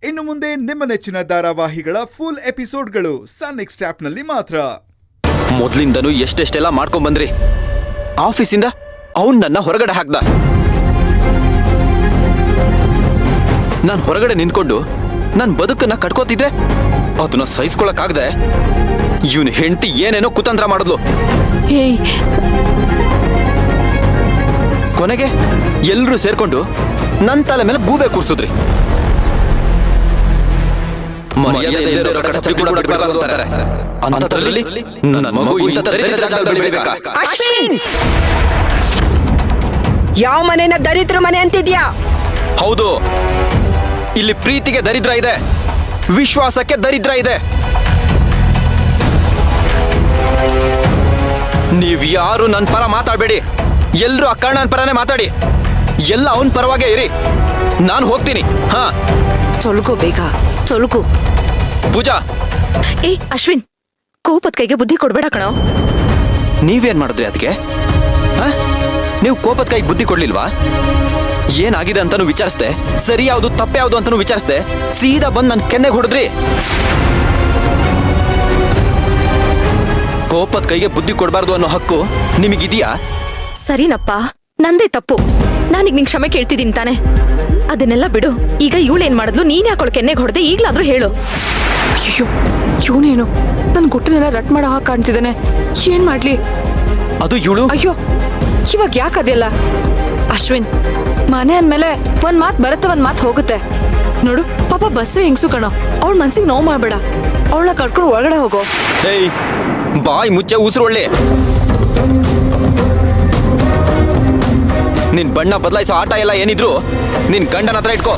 ಇನ್ನು ಮುಂದೆ ನಿಮ್ಮ ನೆಚ್ಚಿನ ಧಾರಾವಾಹಿಗಳ ಫುಲ್ ಎಪಿಸೋಡ್ಗಳು ಸನ್ ನೆಕ್ಸ್ಟ್ ಆಪ್ನಲ್ಲಿ ಮಾತ್ರ. ಮೊದ್ಲಿಂದನೂ ಎಷ್ಟೆಷ್ಟೆಲ್ಲ ಮಾಡ್ಕೊಂಡ್ ಬಂದ್ರಿ. ಆಫೀಸಿಂದ ಅವನ್ ನನ್ನ ಹೊರಗಡೆ ಹಾಕ್ದ. ನಾನ್ ಹೊರಗಡೆ ನಿಂತ್ಕೊಂಡು ನನ್ ಬದುಕನ್ನ ಕಟ್ಕೋತಿದ್ದೆ ಅದನ್ನ ಸಹಿಸ್ಕೊಳಕ್ಕಾಗ್ದೆ ಇವನ್ ಹೆಂಡತಿ ಏನೇನೋ ಕುತಂತ್ರ ಮಾಡಿದ್ಲು. ಕೊನೆಗೆ ಎಲ್ರೂ ಸೇರ್ಕೊಂಡು ನನ್ ತಲೆ ಮೇಲೆ ಗೂಬೆ ಕೂರ್ಸುದ್ರಿ. ಅಂತದ್ರಲ್ಲಿ ನನ್ನ ಮಗು ಇಂಥ ದರಿದ್ರ ಜಾಗದಲ್ಲಿ ಬೆಳಿಬೇಕಾ? ಅಶ್ವಿನ್, ಯಾವ ಮನೆನ ದರಿದ್ರ ಮನೆ ಅಂತಿದ್ಯಾ? ಹೌದು, ಇಲ್ಲಿ ಪ್ರೀತಿಗೆ ದರಿದ್ರ ಇದೆ, ವಿಶ್ವಾಸಕ್ಕೆ ದರಿದ್ರ ಇದೆ. ನೀವ್ ಯಾರು ನನ್ನ ಪರ ಮಾತಾಡ್ಬೇಡಿ. ಎಲ್ರು ಆ ಕರ್ಣನ್ ಪರನೇ ಮಾತಾಡಿ. ಎಲ್ಲ ಅವನ್ ಪರವಾಗೇ ಇರಿ. ನಾನು ಹೋಗ್ತೀನಿ. ಹಾ, ತೊಳ್ಕೋ ಬೇಗ, ತೊಳ್ಕೋ. ಪೂಜಾ, ಅಶ್ವಿನ್, ಕೋಪದ ಕೈಗೆ ಬುದ್ಧಿ ಕೊಡ್ಬೇಡ ಕಣೋ. ನೀವೇನ್ ಮಾಡಿದ್ರಿ ಅದಕ್ಕೆ? ನೀವು ಕೋಪದ ಕೈಗೆ ಬುದ್ಧಿ ಕೊಡ್ಲಿಲ್ವಾ? ಏನಾಗಿದೆ ಅಂತಾನು ವಿಚಾರಿಸ್ದೆ, ಸರಿ ಯಾವುದು ತಪ್ಪೆ ಯಾವುದು ಅಂತಾನು ವಿಚಾರಿಸ್ದೆ, ಸೀದಾ ಬಂದು ನನ್ ಕೆನ್ನೆಗೆ ಹೊಡೆದ್ರಿ. ಕೋಪದ ಕೈಗೆ ಬುದ್ಧಿ ಕೊಡಬಾರ್ದು ಅನ್ನೋ ಹಕ್ಕು ನಿಮಗಿದೆಯಾ? ಸರಿನಪ್ಪ, ನಂದೇ ತಪ್ಪು. ನಾನೀಗ ನಿನ್ ಕ್ಷಮೆ ಕೇಳ್ತಿದ್ದೀನಿ ತಾನೆ. ಅದನ್ನೆಲ್ಲ ಬಿಡು. ಈಗ ಇವಳೇನ್ ಮಾಡಿದ್ಲು, ನೀನ್ ಯಾಕೊಳ ಕೆನ್ನೆಗೆ ಹೊಡೆದೆ, ಈಗ್ಲಾದ್ರೂ ಹೇಳು. ಅಯ್ಯೋ, ಇವನೇನು ನನ್ ಗುಟ್ಟನೆಲ್ಲ ರಟ್ ಮಾಡೋ ಹಾಗೆ ಕಾಣ್ತಿದ್ದಾನೆ. ಏನ್ ಮಾಡ್ಲಿ? ಅದು ಇವಳು. ಅಯ್ಯೋ, ಇವಾಗ ಯಾಕದೆಲ್ಲ? ಅಶ್ವಿನ್, ಮನೆ ಅಂದ್ಮೇಲೆ ಒಂದ್ ಮಾತ್ ಬರುತ್ತೆ, ಒಂದ್ ಮಾತ್ ಹೋಗುತ್ತೆ. ನೋಡು ಪಾಪ ಬಸ್ಸೇ ಹೆಂಗ್ಸು ಕಣೋ. ಅವಳ ಮನ್ಸಿಗೆ ನೋವು ಮಾಡ್ಬೇಡ. ಅವಳ ಕರ್ಕೊಂಡು ಒಳಗಡೆ ಹೋಗೋ. ಏಯ್, ಬಾಯ್ ಮುಚ್ಚೆ, ಉಸಿರು ಒಳ್ಳೆ. ನಿನ್ ಬಣ್ಣ ಬದಲಾಯಿಸೋ ಆಟ ಎಲ್ಲ ಏನಿದ್ರು ನಿನ್ ಗಂಡನ ಹತ್ರ ಇಟ್ಕೋ.